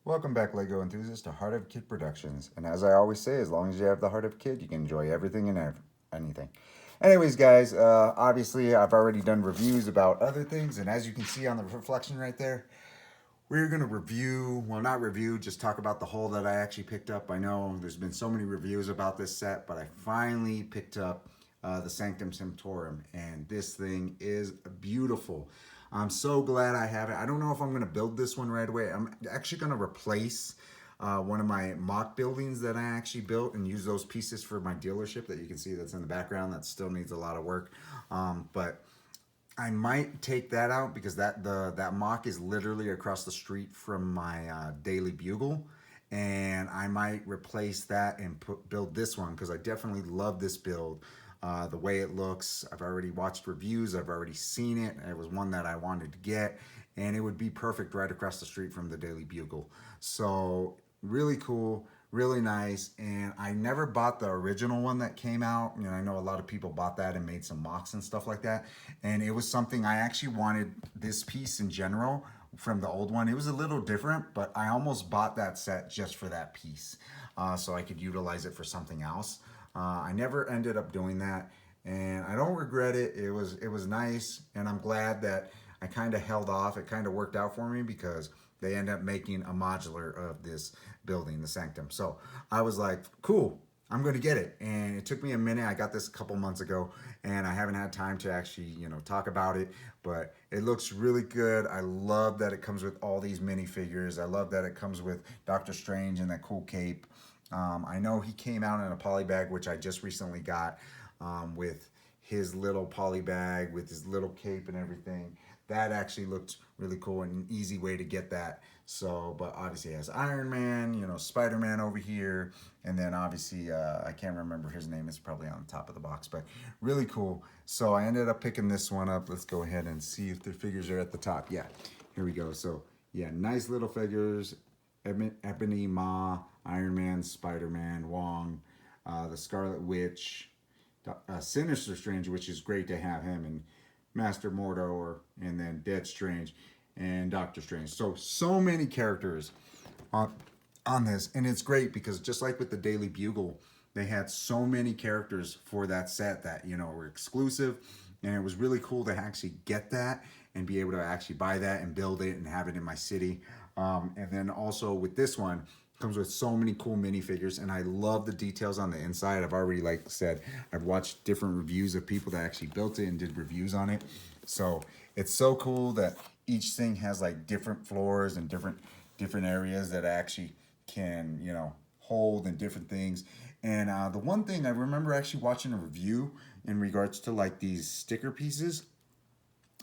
Welcome back, Lego enthusiasts, to Heart of a Kid Productions. And as I always say, as long as you have the heart of a kid, you can enjoy everything and anything. Anyways, guys, obviously I've already done reviews about other things, and as you can see on the reflection right there, we're going to review, well, not review, just talk about the haul that I actually picked up. I know there's been so many reviews about this set, but I finally picked up the Sanctorum, and this thing is beautiful. I'm so glad I have it. I don't know if I'm going to build this one right away. I'm actually going to replace one of my mock buildings that I actually built and use those pieces for my dealership that you can see that's in the background. That still needs a lot of work. But I might take that out because that mock is literally across the street from my Daily Bugle, and I might replace that and build this one because I definitely love this build. The way it looks, I've already watched reviews, I've already seen it. It was one that I wanted to get, and it would be perfect right across the street from the Daily Bugle. So really cool, really nice. And I never bought the original one that came out. You know, I know a lot of people bought that and made some mocks and stuff like that. And it was something I actually wanted, this piece in general from the old one. It was a little different, but I almost bought that set just for that piece, so I could utilize it for something else. I never ended up doing that, and I don't regret it. It was nice, and I'm glad that I kind of held off. It kind of worked out for me because they end up making a modular of this building, the Sanctum. So I was like, cool, I'm going to get it. And it took me a minute. I got this a couple months ago, and I haven't had time to actually, talk about it, but it looks really good. I love that it comes with all these minifigures. I love that it comes with Doctor Strange and that cool cape. I know he came out in a poly bag, which I just recently got, with his little poly bag, with his little cape and everything. That actually looked really cool and an easy way to get that. So, but obviously it has Iron Man, Spider-Man over here, and then obviously I can't remember his name. It's probably on the top of the box, but really cool. So I ended up picking this one up. Let's go ahead and see if the figures are at the top. Yeah, here we go. So yeah, nice little figures. Ebony Maw, Iron Man, Spider-Man, Wong, the Scarlet Witch, Sinister Strange, which is great to have him, and Master Mordo, and then Dead Strange, and Doctor Strange. So many characters on, on this, and it's great because just like with the Daily Bugle, they had so many characters for that set that were exclusive, and it was really cool to actually get that and be able to actually buy that and build it and have it in my city. And then also with this one, comes with so many cool minifigures, and I love the details on the inside. I've already, like I said, I've watched different reviews of people that actually built it and did reviews on it. So it's so cool that each thing has like different floors and different areas that actually can hold and different things. And the one thing I remember actually watching a review in regards to like these sticker pieces.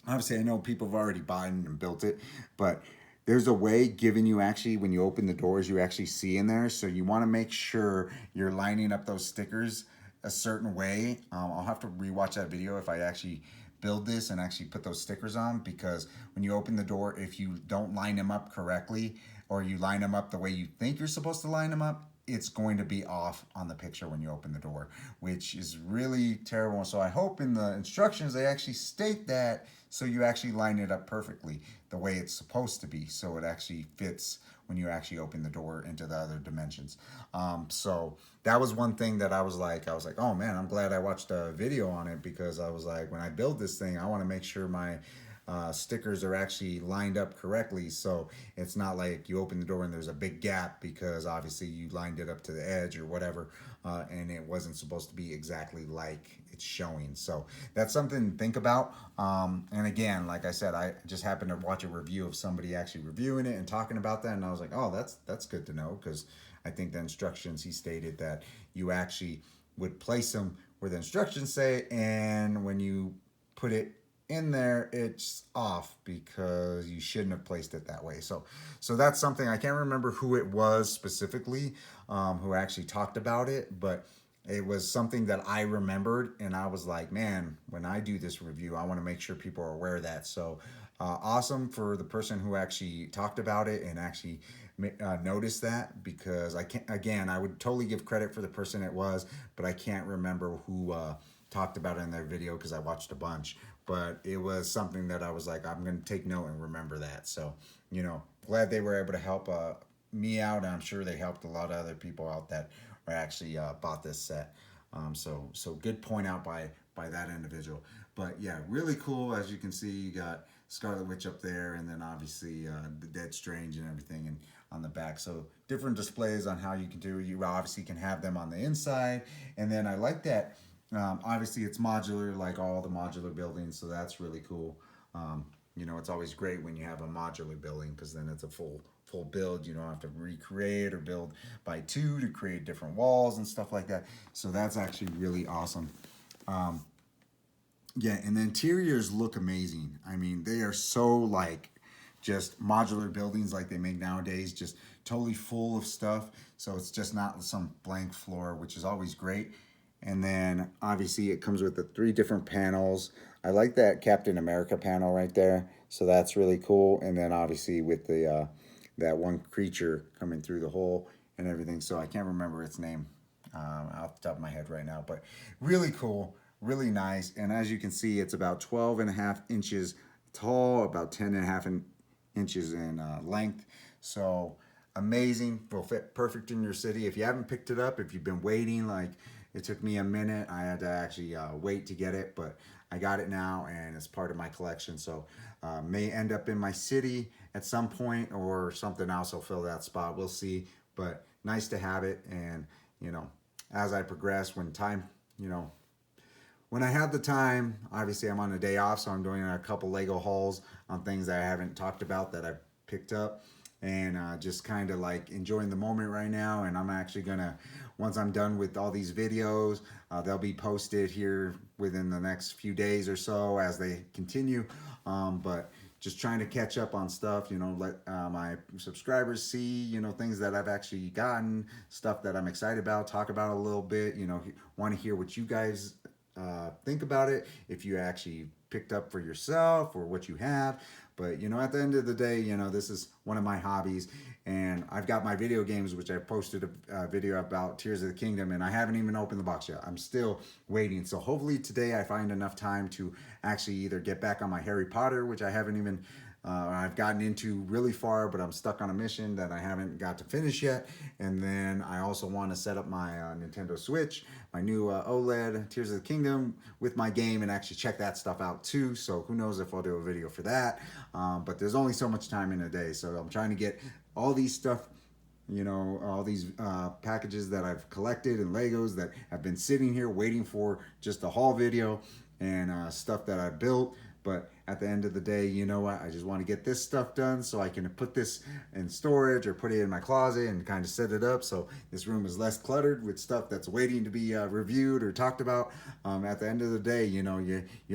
Obviously, I know people have already bought it and built it, but there's a way given you actually when you open the doors, you actually see in there. So you want to make sure you're lining up those stickers a certain way. I'll have to rewatch that video if I actually build this and actually put those stickers on, because when you open the door, if you don't line them up correctly or you line them up the way you think you're supposed to line them up, it's going to be off on the picture when you open the door, which is really terrible. So I hope in the instructions they actually state that, so you actually line it up perfectly the way it's supposed to be, so it actually fits when you actually open the door into the other dimensions. So that was one thing that I was like, oh man, I'm glad I watched a video on it, because I was like, when I build this thing, I want to make sure my stickers are actually lined up correctly, so it's not like you open the door and there's a big gap because obviously you lined it up to the edge or whatever, and it wasn't supposed to be exactly like it's showing. So that's something to think about. And again, like I said, I just happened to watch a review of somebody actually reviewing it and talking about that, and I was like, oh, that's good to know, because I think the instructions, he stated that you actually would place them where the instructions say, and when you put it in there, it's off because you shouldn't have placed it that way. So that's something. I can't remember who it was specifically, who actually talked about it, but it was something that I remembered, and I was like, man, when I do this review, I want to make sure people are aware of that. So awesome for the person who actually talked about it and actually noticed that, because I can't, again, I would totally give credit for the person it was, but I can't remember who talked about it in their video because I watched a bunch. But it was something that I was like, I'm going to take note and remember that. So, glad they were able to help me out, and I'm sure they helped a lot of other people out that are actually bought this set. So good point out by that individual. But yeah, really cool. As you can see, you got Scarlet Witch up there, and then obviously the Dead Strange and everything, and on the back. So different displays on how you can do. You obviously can have them on the inside, and then I like that. Obviously, it's modular, like all the modular buildings, so that's really cool. It's always great when you have a modular building because then it's a full build. You don't have to recreate or build by two to create different walls and stuff like that. So that's actually really awesome. Yeah, and the interiors look amazing. I mean, they are so like just modular buildings like they make nowadays, just totally full of stuff. So it's just not some blank floor, which is always great. And then obviously it comes with the 3 different panels. I like that Captain America panel right there. So that's really cool. And then obviously with the that one creature coming through the hole and everything. So I can't remember its name off the top of my head right now, but really cool, really nice. And as you can see, it's about 12 and a half inches tall, about 10 and a half inches in length. So amazing, will fit perfect in your city. If you haven't picked it up, if you've been waiting, like it took me a minute, I had to actually wait to get it, but I got it now and it's part of my collection. So may end up in my city at some point, or something else will fill that spot. We'll see, but nice to have it. And as I progress, when I have the time, obviously I'm on a day off, so I'm doing a couple Lego hauls on things that I haven't talked about that I've picked up, and just kind of like enjoying the moment right now. And I'm actually gonna, once I'm done with all these videos, they'll be posted here within the next few days or so as they continue. But just trying to catch up on stuff, let my subscribers see, things that I've actually gotten, stuff that I'm excited about, talk about a little bit, want to hear what you guys think about it, if you actually picked up for yourself or what you have. But at the end of the day, this is one of my hobbies, and I've got my video games, which I posted a video about Tears of the Kingdom, and I haven't even opened the box yet. I'm still waiting. So hopefully today I find enough time to actually either get back on my Harry Potter, which I haven't even I've gotten into really far, but I'm stuck on a mission that I haven't got to finish yet. And then I also want to set up my Nintendo Switch, my new OLED Tears of the Kingdom with my game, and actually check that stuff out too. So who knows if I'll do a video for that. But there's only so much time in a day. So I'm trying to get all these stuff, all these packages that I've collected and Legos that have been sitting here waiting for just a haul video, and stuff that I built. But at the end of the day, you know what? I just want to get this stuff done so I can put this in storage or put it in my closet and kind of set it up so this room is less cluttered with stuff that's waiting to be reviewed or talked about. At the end of the day, you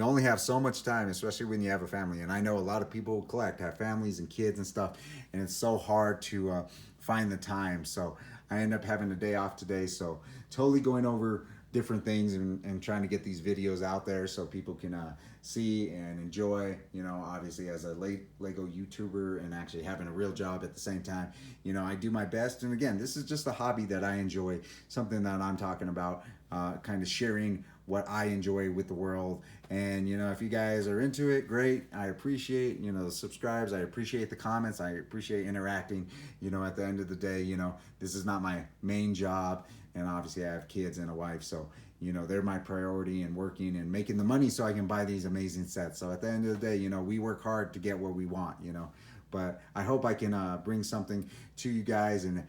only have so much time, especially when you have a family. And I know a lot of people who collect have families and kids and stuff, and it's so hard to find the time. So I end up having a day off today. So totally going over different things and trying to get these videos out there so people can see and enjoy, obviously as a Lego YouTuber and actually having a real job at the same time. I do my best. And again, this is just a hobby that I enjoy, something that I'm talking about, kind of sharing what I enjoy with the world. And, if you guys are into it, great. I appreciate, the subscribes. I appreciate the comments. I appreciate interacting. At the end of the day, this is not my main job. And obviously I have kids and a wife. So, they're my priority in working and making the money so I can buy these amazing sets. So at the end of the day, we work hard to get what we want, But I hope I can bring something to you guys and,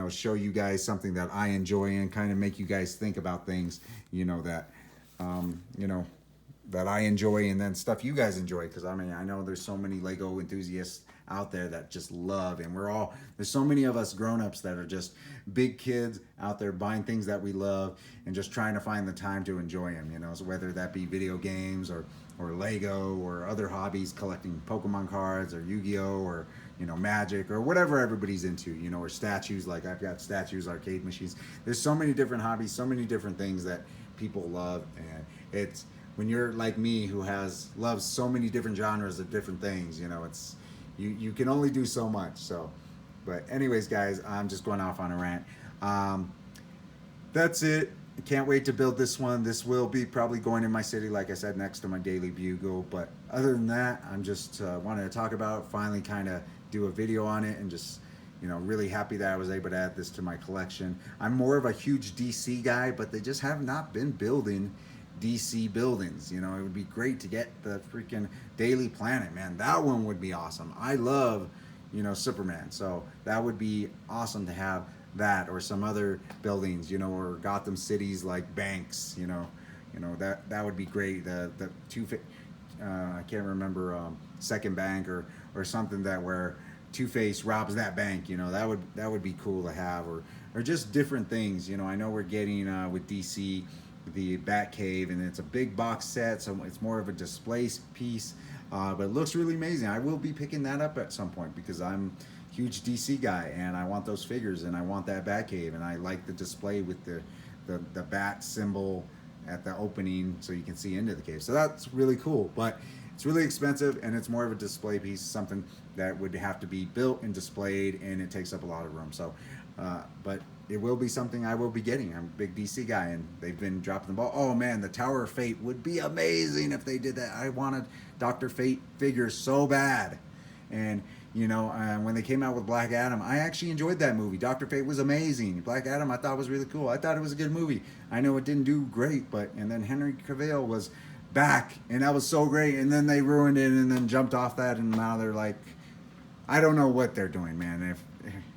show you guys something that I enjoy and kind of make you guys think about things, that, that I enjoy, and then stuff you guys enjoy. Because I know there's so many Lego enthusiasts out there that just love, and there's so many of us grown-ups that are just big kids out there buying things that we love and just trying to find the time to enjoy them, so whether that be video games or Lego or other hobbies, collecting Pokemon cards or Yu-Gi-Oh or Magic or whatever everybody's into, or statues. Like I've got statues, arcade machines. There's so many different hobbies, so many different things that people love. And it's when you're like me who loves so many different genres of different things, it's you can only do so much. So but anyways, guys, I'm just going off on a rant. That's it. I can't wait to build this one. This will be probably going in my city, like I said, next to my Daily Bugle. But other than that, I'm just wanted to talk about it, finally kind of do a video on it and just you know, really happy that I was able to add this to my collection. I'm more of a huge DC guy, but they just have not been building DC buildings. You know, it would be great to get the freaking Daily Planet, man. That one would be awesome. I love, you know, Superman, so that would be awesome to have that, or some other buildings, you know, or Gotham cities like banks, you know that would be great. The two, I can't remember, Second Bank or something, that where Two-Face robs that bank. You know, that would be cool to have, or just different things. You know, I know we're getting with DC the Batcave, and it's a big box set, so it's more of a display piece, but it looks really amazing. I will be picking that up at some point because I'm a huge DC guy and I want those figures and I want that Batcave, and I like the display with the bat symbol at the opening so you can see into the cave. So that's really cool, but it's really expensive and it's more of a display piece, something that would have to be built and displayed, and it takes up a lot of room. So, but it will be something I will be getting. I'm a big DC guy, and they've been dropping the ball. Oh man, the Tower of Fate would be amazing if they did that. I wanted Dr. Fate figures so bad. And you know, when they came out with Black Adam, I actually enjoyed that movie. Dr. Fate was amazing. Black Adam I thought was really cool. I thought it was a good movie. I know it didn't do great, but and then Henry Cavill was back, and that was so great. And then they ruined it, and then jumped off that, and now they're like, I don't know what they're doing, man.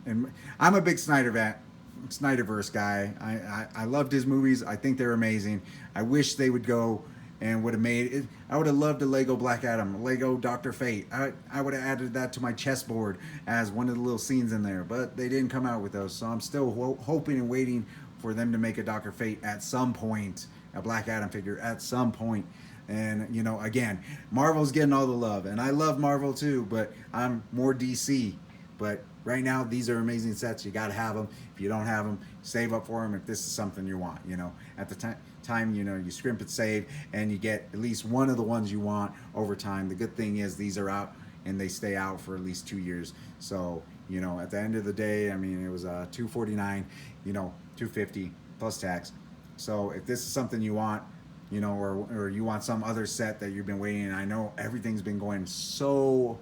And I'm a big Snyderverse guy. I loved his movies. I think they're amazing. I wish they would go and would have made it. I would have loved a Lego Black Adam, Lego Dr. Fate. I would have added that to my chessboard as one of the little scenes in there, but they didn't come out with those. So I'm still hoping and waiting for them to make a Dr. Fate at some point, a Black Adam figure at some point. And you know, again, Marvel's getting all the love, and I love Marvel too, but I'm more DC. But right now, these are amazing sets. You got to have them. If you don't have them, save up for them if this is something you want. You know, at the time, you know, you scrimp and save, and you get at least one of the ones you want over time. The good thing is these are out, and they stay out for at least 2 years. So, you know, at the end of the day, I mean, it was $249, you know, $250 plus tax. So if this is something you want, you know, or you want some other set that you've been waiting, and I know everything's been going so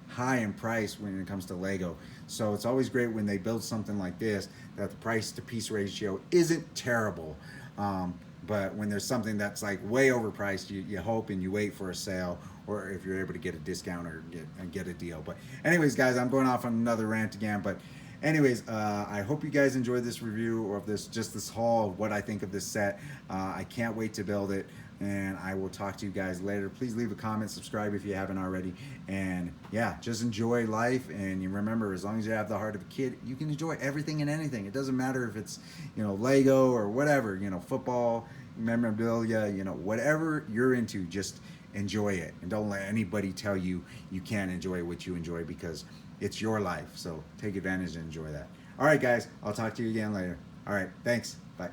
high in price when it comes to Lego. So it's always great when they build something like this, that the price to piece ratio isn't terrible. But when there's something that's like way overpriced, you hope and you wait for a sale, or if you're able to get a discount or get a deal. But anyways, guys, I'm going off on another rant again. But anyways, I hope you guys enjoyed this review of this haul of what I think of this set. I can't wait to build it, and I will talk to you guys later. Please leave a comment, subscribe if you haven't already, and yeah, just enjoy life. And you remember, as long as you have the heart of a kid, you can enjoy everything and anything. It doesn't matter if it's, you know, Lego or whatever, you know, football, memorabilia, you know, whatever you're into, just enjoy it, and don't let anybody tell you you can't enjoy what you enjoy, because it's your life. So take advantage and enjoy that. All right, guys, I'll talk to you again later. All right, thanks. Bye.